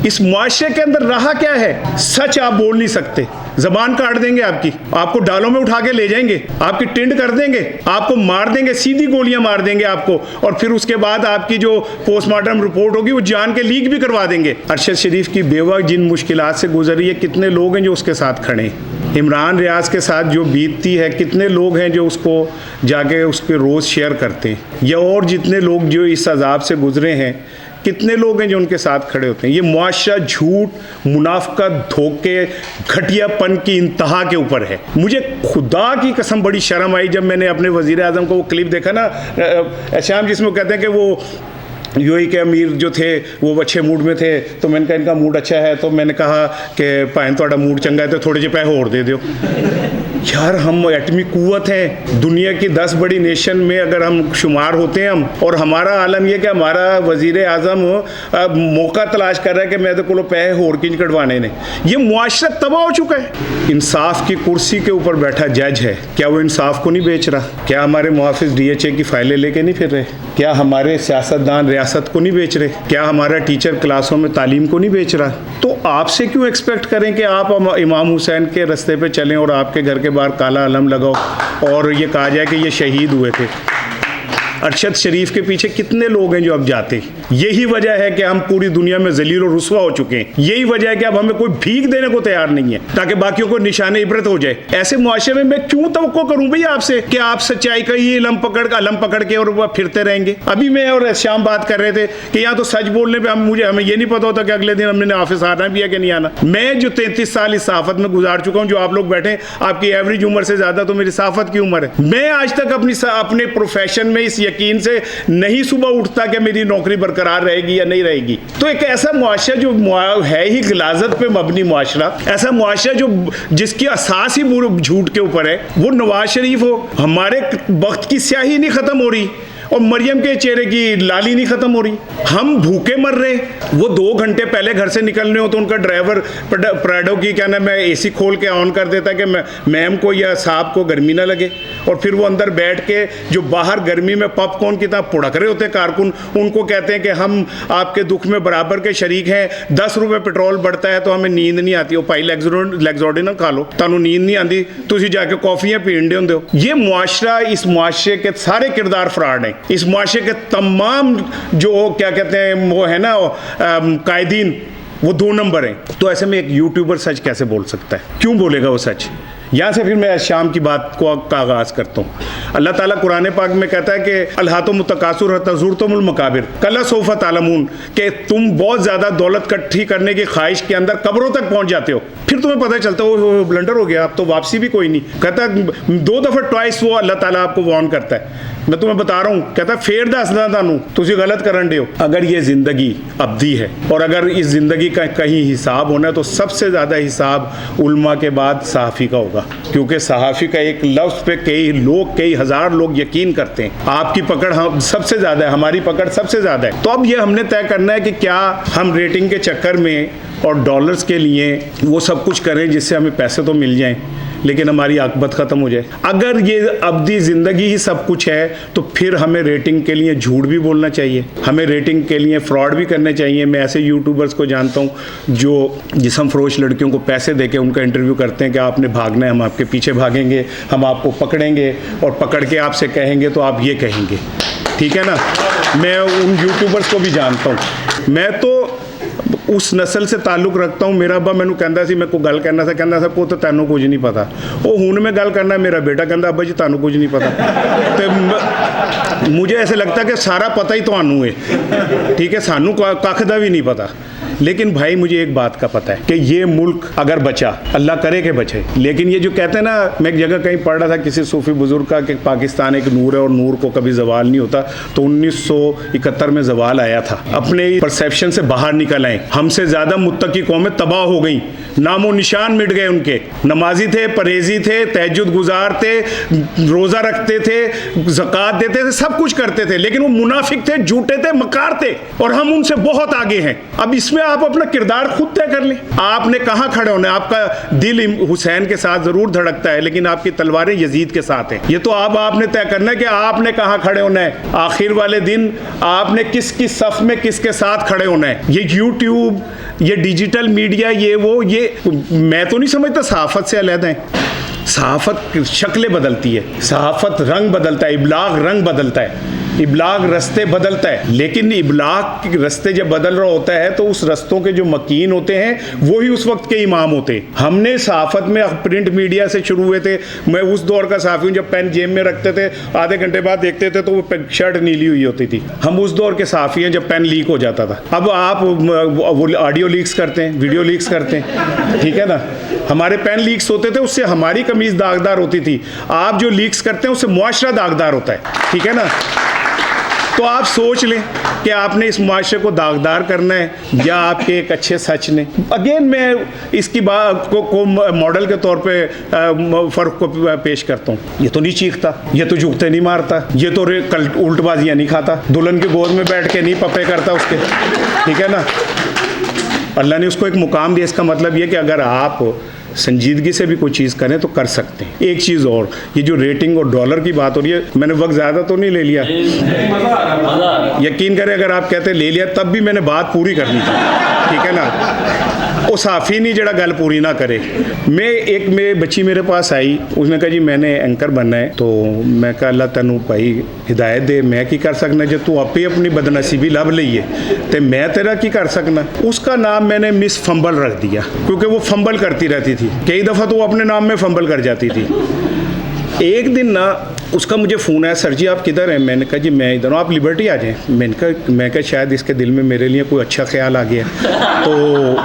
इस मुआशरे के अंदर रहा क्या है? सच आप बोल नहीं सकते, जबान काट देंगे आपकी, आपको डालों में उठा के ले जाएंगे, आपकी टिंड कर देंगे, आपको मार देंगे, सीधी गोलियां मार देंगे आपको, और फिर उसके बाद आपकी जो पोस्टमार्टम रिपोर्ट होगी वो जान के लीक भी करवा देंगे। अरशद शरीफ की बेवा जिन मुश्किलात से गुजर रही है, कितने लोग हैं जो उसके साथ खड़े हैं? इमरान रियाज के साथ जो बीतती है, कितने लोग हैं जो उसको जाके उसके रोज़ शेयर करते हैं? या और जितने लोग जो इस अजाब से गुजरे हैं, कितने लोग हैं जो उनके साथ खड़े होते हैं? ये मुआशरा झूठ, मुनाफिकत, धोखे, घटियापन की इंतहा के ऊपर है। मुझे खुदा की कसम बड़ी शर्म आई जब मैंने अपने वज़ीर आज़म को वो क्लिप देखा ना शाम, जिसमें कहते हैं कि वो यूएई के अमीर जो थे वो अच्छे मूड में थे, तो मैंने कहा इनका मूड अच्छा है, तो मैंने कहा कि भाई थोड़ा मूड चंगा है तो थोड़े जे पैसे और दे दो। यार हम एटमी कुव्वत हैं, दुनिया की 10 बड़ी नेशन में अगर हम शुमार होते हैं हम, और हमारा आलम यह कि हमारा वज़ीर आज़म मौका तलाश कर रहा है कि मैं तो को पैसे होर किंज कटवाने ने। ये मुआशरा तबाह हो चुका है। इंसाफ की कुर्सी के ऊपर बैठा जज है, क्या वो इंसाफ को नहीं बेच रहा? क्या हमारे मुहाफिज DHA की फाइलें लेके नहीं फिर रहे? क्या हमारे सियासतदान रियासत को नहीं बेच रहे? क्या हमारा टीचर क्लासों में तालीम को नहीं बेच रहा? तो आपसे क्यों एक्सपेक्ट करें कि आप इमाम हुसैन के रास्ते पे चलें और आपके घर के बाहर काला अलम लगाओ और ये कहा जाए कि ये शहीद हुए थे? अरशद शरीफ के पीछे कितने लोग हैं जो अब जाते हैं? यही वजह है कि हम पूरी दुनिया में जलील और रुस्वा हो चुके हैं। यही वजह है कि अब हमें कोई भीख देने को तैयार नहीं है ताकि बाकियों को निशाने इबरत हो जाए। ऐसे मुआशरे में मैं क्यों तवक्को करूं भैया आपसे कि आप सच्चाई का ये अलम पकड़ के और वह फिरते रहेंगे? अभी मैं और शाम बात कर रहे थे कि यहाँ तो सच बोलने पर हमें ये नहीं पता होता कि अगले दिन हमने ऑफिस आना भी है कि नहीं आना। मैं जो 33 साल इस सहाफत में गुजार चुका हूँ, जो आप लोग बैठे आपकी एवरेज उम्र से ज़्यादा तो मेरी सहाफत की उम्र है। मैं आज तक अपने प्रोफेशन में इस यकीन से नहीं सुबह उठता कि मेरी नौकरी बरकरार रहेगी या नहीं रहेगी। तो एक ऐसा मुआशरा जो है ही गिलाजत पे मबनी मुआशरा, ऐसा मुआशरा जो जिसकी असास ही झूठ के ऊपर है, वो नवाज शरीफ हो। हमारे वक्त की स्याही नहीं खत्म हो रही और मरियम के चेहरे की लाली नहीं खत्म हो रही। हम भूखे मर रहे। वो 2 घंटे पहले घर से निकलने हो तो उनका ड्राइवर प्राडो की क्या नाम है AC खोल के ऑन कर देता है कि मैम को या साहब को गर्मी ना लगे, और फिर वो अंदर बैठ के जो बाहर गर्मी में पॉपकॉर्न की तरह पुड़क रहे होते हैं कारकुन, उनको कहते हैं कि हम आपके दुख में बराबर के शरीक हैं, 10 रुपये पेट्रोल बढ़ता है तो हमें नींद नहीं आती। वो पाई लैक्सोडिनम खा लो, तानू नींद नहीं आती, तुसी जाके कॉफियाँ पीन दे होंदे हो। ये मुआशरा, इस मुआशरे के सारे किरदार फ्रॉड हैं। इस मुआशरे के तमाम जो क्या कहते हैं वो है ना कायदीन, वो 2 नंबर हैं। तो ऐसे में एक यूट्यूबर सच कैसे बोल सकता है? क्यों बोलेगा वो सच? यहाँ से फिर मैं शाम की बात को का आगाज़ करता हूँ। अल्लाह ताला कुरान पाक में कहता है कि अल्हातुम मुतकासुर हत्ता ज़ुरतुमुल मकाबिर कल्ला सौफा तालमून, कि तुम बहुत ज़्यादा दौलत इकट्ठी करने की ख्वाहिश के अंदर कब्रों तक पहुँच जाते हो, फिर तुम्हें पता चलता है वो ब्लंडर हो गया, अब तो वापसी भी कोई नहीं। कहता 2 दफ़ा ट्वाइस वो अल्लाह ताला आपको वार्न करता है। मैं तुम्हें बता रहा हूँ, कहता फेर दसदा तानू तुसी गलत करन दे हो। अगर ये ज़िंदगी अब्दी है और अगर इस ज़िंदगी का कहीं हिसाब होना है तो सबसे ज़्यादा हिसाब उल्मा के बाद सहाफ़ी का होगा, क्योंकि सहाफ़ी का एक लफ्ज़ पे कई हज़ार लोग यकीन करते हैं। आपकी पकड़ हम सबसे ज़्यादा है, हमारी पकड़ सबसे ज़्यादा है। तो अब ये हमने तय करना है कि क्या हम रेटिंग के चक्कर में और डॉलर्स के लिए वो सब कुछ करें जिससे हमें पैसे तो मिल जाएं लेकिन हमारी आकबत ख़त्म हो जाए। अगर ये अब्दी ज़िंदगी ही सब कुछ है तो फिर हमें रेटिंग के लिए झूठ भी बोलना चाहिए, हमें रेटिंग के लिए फ्रॉड भी करने चाहिए। मैं ऐसे यूट्यूबर्स को जानता हूँ जो जिस्म फरोश लड़कियों को पैसे देके उनका इंटरव्यू करते हैं कि आपने भागना है, हम आपके पीछे भागेंगे, हम आपको पकड़ेंगे और पकड़ के आपसे कहेंगे तो आप ये कहेंगे, ठीक है ना। मैं उन यूट्यूबर्स को भी जानता हूँ। मैं तो उस नस्ल से ताल्लुक़ रखता हूँ। मेरा अब्बा मैनू कहता सी, मैं को गल करना सा पुत तैनू कुछ नहीं पता। वो हुण मैं गल करना, मेरा बेटा कहता अब्बा जी तैनू कुछ नहीं पता। तो मुझे ऐसे लगता है कि सारा पता ही तुहानू है, ठीक है, सानू कख दा भी नहीं पता। लेकिन भाई मुझे एक बात का पता है कि ये मुल्क अगर बचा, अल्लाह करे कि बचे, लेकिन ये जो कहते हैं ना, मैं एक जगह कहीं पढ़ रहा था किसी सूफी बुजुर्ग का कि पाकिस्तान एक नूर है और नूर को कभी जवाल नहीं होता। तो 1971 में जवाल आया था। अपने परसेप्शन से बाहर निकल आए। हमसे ज़्यादा मुत्तकी कौमें तबाह हो गई, नामो निशान मिट गए उनके। नमाजी थे, परहेजी थे, तहज्जुद गुजार थे, रोज़ा रखते थे, ज़कात देते थे, सब कुछ करते थे, लेकिन वो मुनाफिक थे, झूठे थे, मकार थे, और हम उनसे बहुत आगे हैं। अब इसमें आप अपना किरदार खुद तय कर लें। आपने कहाँ खड़े होना है। आपका दिल हुसैन के साथ जरूर धड़कता है, लेकिन आपकी तलवारें यजीद के साथ हैं। ये तो आपने तय करना है कि आपने कहाँ खड़े होना है। आखिर वाले दिन आपने किसकी सफ में किसके साथ खड़े होना है। ये यूट्यूब, ये डिजिटल मीडिया, ये मैं तो नहीं समझता सहाफत से अलग है। सहाफत शक्लें बदलती है, सहाफत रंग बदलता है, इबलाग रंग बदलता है, इबलाग रस्ते बदलता है। लेकिन इबलाग के रस्ते जब बदल रहा होता है तो उस रस्तों के जो मकीन होते हैं वो ही उस वक्त के इमाम होते हैं। हमने सहाफत में प्रिंट मीडिया से शुरू हुए थे। मैं उस दौर का सहाफ़ी हूँ जब पेन जेब में रखते थे, आधे घंटे बाद देखते थे तो वो शर्ट नीली हुई होती थी। हम उस दौर के सहाफ़ी हैं जब पेन लीक हो जाता था। अब आप वो ऑडियो लीक्स करते हैं, वीडियो लीक्स करते हैं, ठीक है ना। हमारे पेन लीक्स होते थे, उससे हमारी कमीज़ दागदार होती थी। आप जो लीक्स करते हैं उससे मुआशरा दागदार होता है, ठीक है ना। तो आप सोच लें कि आपने इस मुआशरे को दागदार करना है या आपके एक अच्छे सच ने। अगेन मैं इसकी बात को मॉडल के तौर पे फ़र्क को पेश करता हूँ। ये तो नहीं चीखता, ये तो जूते नहीं मारता, ये तो उल्टबाजियाँ नहीं खाता, दुल्हन की गोद में बैठ के नहीं पप्पे करता उसके, ठीक है ना। अल्लाह ने उसको एक मुकाम दिया। इसका मतलब ये कि अगर आप संजीदगी से भी कोई चीज़ करें तो कर सकते हैं। एक चीज़ और, ये जो रेटिंग और डॉलर की बात हो रही है, मैंने वक्त ज़्यादा तो नहीं ले लिया। यकीन करें अगर आप कहते ले लिया तब भी मैंने बात पूरी करनी थी, ठीक है ना। वो साफ़ी नहीं जड़ा गल पूरी ना करे। मेरी बच्ची मेरे पास आई, उसने कहा जी मैंने एंकर बनना है। तो मैं कहा अल्लाह तैनू भाई हिदायत दे, मैं की कर सकना, जो तू आपे अपनी बदनसीबी लभ ली है तो मैं तेरा की कर सकना। उसका नाम मैंने मिस फंबल रख दिया, क्योंकि वो फंबल करती रहती थी। कई दफ़ा तो वो अपने नाम में फंबल कर जाती थी। एक दिन ना उसका मुझे फ़ोन आया, सर जी आप किधर हैं। मैंने कहा जी मैं इधर हूँ, आप लिबर्टी आ जाएँ। मैं कहा शायद इसके दिल में मेरे लिए कोई अच्छा ख्याल आ गया। तो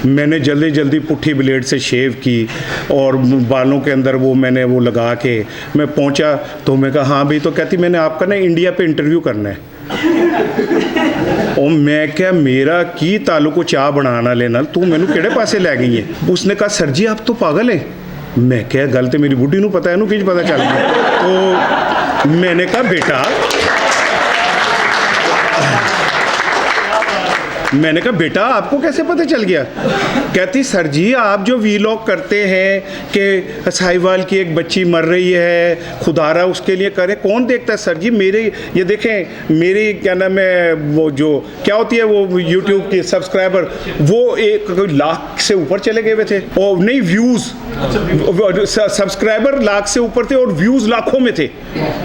मैंने जल्दी जल्दी पुट्ठी ब्लेड से शेव की और बालों के अंदर मैंने वो लगा के मैं पहुंचा। तो मैं कहा हाँ भाई। तो कहती मैंने आपका ना इंडिया पे इंटरव्यू करना है। और मैं क्या मेरा की ताल्लुक चाह बनाना लेना, तू मैनू केड़े पासे लै गई है। उसने कहा सर जी आप तो पागल हैं। मैं क्या गल तो मेरी बुढ़ी नू पता है, कि पता चल गया। तो मैंने कहा बेटा आपको कैसे पता चल गया। कहती सर जी आप जो वीलॉग करते हैं कि साहिवाल की एक बच्ची मर रही है, खुदारा उसके लिए करें, कौन देखता है। सर जी मेरे ये देखें, मेरी क्या नाम है वो जो क्या होती है वो यूट्यूब की सब्सक्राइबर, वो 1 लाख से ऊपर चले गए हुए थे। और नहीं व्यूज़, सब्सक्राइबर लाख से ऊपर थे और व्यूज़ लाखों में थे।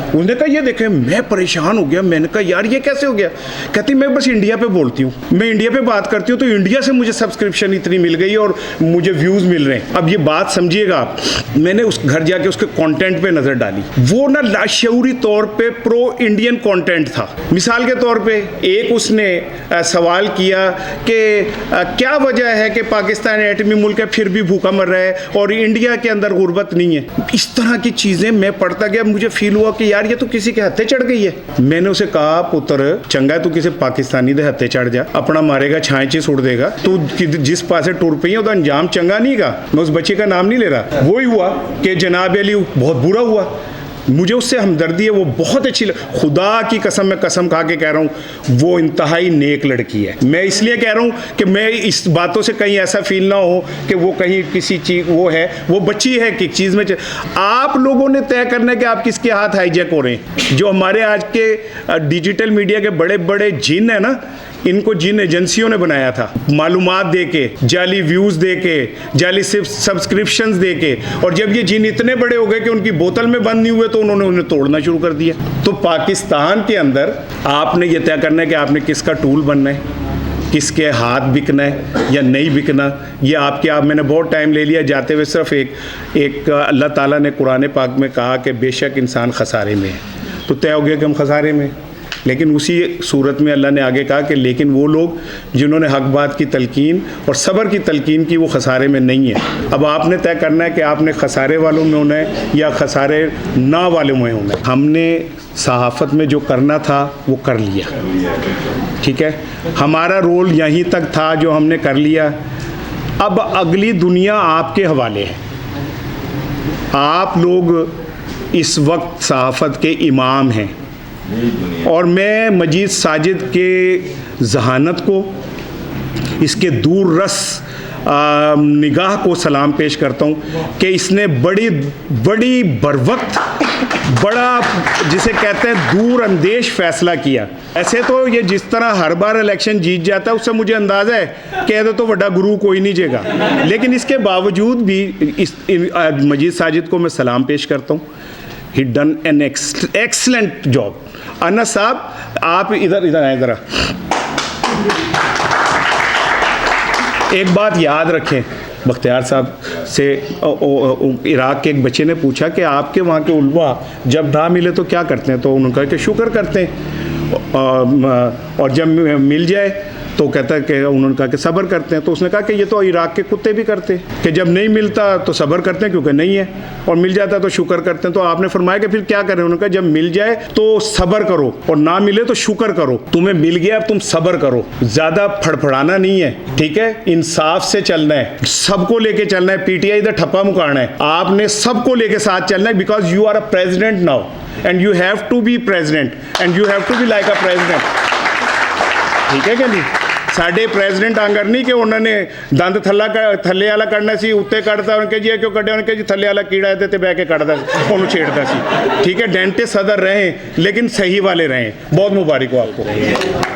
उसने कहा ये देखें। मैं परेशान हो गया। मैंने कहा यार ये कैसे हो गया। कहती मैं बस इंडिया पे बोलती हूँ, मैं इंडिया पे बात करती हूँ तो इंडिया से मुझे सब्सक्रिप्शन इतनी मिल गई और मुझे व्यूज़ मिल रहे हैं। अब ये बात समझिएगा आप, मैंने उस घर जाके उसके कंटेंट पे नज़र डाली। वो ना लाशऊरी तौर पे प्रो इंडियन कंटेंट था। मिसाल के तौर पे एक उसने सवाल किया कि क्या वजह है कि पाकिस्तान एटमी मुल्क है फिर भी भूखा मर रहा है और इंडिया के अंदर गुर्बत नहीं है। इस तरह की चीज़ें मैं पढ़ता गया, मुझे फील हुआ कि यार ये तो किसी के हत्थे चढ़ गई है। मैंने उसे कहा पुत्र चंगा तू किसी पाकिस्तानी दे हत्थे चढ़ जा, अपना मारेगा छाए च सुट देगा, तू जिस पासे टुर पई है उसका अंजाम चंगा नहीं गा। मैं उस बच्चे का नाम नहीं ले रहा। वही हुआ कि जनाब अली बहुत बुरा हुआ। मुझे उससे हमदर्दी है, वो बहुत अच्छी खुदा की कसम, मैं कसम खा के कह रहा हूँ वो इंतहाई नेक लड़की है। मैं इसलिए कह रहा हूँ कि मैं इस बातों से कहीं ऐसा फील ना हो कि वो कहीं किसी चीज़ वो है, वो बच्ची है कि चीज़ में आप लोगों ने तय करना है कि आप किसके हाथ हाईजैक हो रहे हैं। जो हमारे आज के डिजिटल मीडिया के बड़े बड़े जिन है ना, इनको जिन एजेंसियों ने बनाया था, मालूमात दे के, जाली व्यूज़ दे के, जाली सब्सक्रिप्शंस दे के, और जब ये जिन इतने बड़े हो गए कि उनकी बोतल में बंद नहीं हुए तो उन्होंने उन्हें तोड़ना शुरू कर दिया। तो पाकिस्तान के अंदर आपने ये तय करना है कि आपने किसका टूल बनना है, किसके हाथ बिकना है या नहीं बिकना। ये आप मैंने बहुत टाइम ले लिया जाते हुए। सिर्फ एक अल्लाह ताला ने कुरान पाक में कहा कि बेशक इंसान खसारे में है, तो तय हो गया कि हम खसारे में। लेकिन उसी सूरत में अल्लाह ने आगे कहा कि लेकिन वो लोग जिन्होंने हक बात की तलकीन और सब्र की तलकीन की वो खसारे में नहीं है। अब आपने तय करना है कि आपने खसारे वालों में होना है या खसारे ना वालों में होना है। हमने सहाफ़त में जो करना था वो कर लिया, ठीक है। हमारा रोल यहीं तक था जो हमने कर लिया। अब अगली दुनिया आपके हवाले है। आप लोग इस वक्त सहाफ़त के इमाम हैं और मैं मजीद साजिद के जहानत को इसके दूर रस निगाह को सलाम पेश करता हूँ कि इसने बड़ी बड़ी बरवक्त बड़ा जिसे कहते हैं दूर अंदेश फैसला किया। ऐसे तो ये जिस तरह हर बार इलेक्शन जीत जाता है उससे मुझे अंदाज़ा है कि ये तो बड़ा गुरु कोई नहीं जेगा, लेकिन इसके बावजूद भी मजीद साजिद को मैं सलाम पेश करता हूँ। He done an excellent job. Anas साहब आप इधर आए ज़रा। एक बात याद रखें, बख्तियार साहब से इराक के एक बच्चे ने पूछा कि आपके वहाँ के उलमा जब ना मिले तो क्या करते हैं, तो उन्होंने कहा कि शुक्र करते हैं, और जब मिल जाए तो कहता है कि उन्होंने कहा कि सब्र करते हैं। तो उसने कहा कि ये तो इराक के कुत्ते भी करते हैं कि जब नहीं मिलता तो सब्र करते हैं क्योंकि नहीं है, और मिल जाता तो शुक्र करते हैं। तो आपने फरमाया कि फिर क्या करें? उन्होंने कहा जब मिल जाए तो सब्र करो और ना मिले तो शुक्र करो। तुम्हें मिल गया, अब तुम सब्र करो, ज़्यादा फड़फड़ाना नहीं है, ठीक है? इंसाफ से चलना है, सबको लेके चलना है। पीटीआई इधर ठप्पा मुकाना है, आपने सबको लेके साथ चलना है, because you are a president now and you have to be president and you have to be like a president, ठीक है कि नहीं? साढ़े प्रेजिडेंट आंगर नहीं कि उन्होंने दंद थल्ले वाला कढ़ना सी, उत्ते कढ़ता, उनके जी क्यों कढ़े, उनके जी थल्ले वाला कीड़ा है ते बह के कढ़दा उन्होंने छेड़ता सी, ठीक है? डेंटिस्ट सदर रहे लेकिन सही वाले रहे। बहुत मुबारक हो आपको।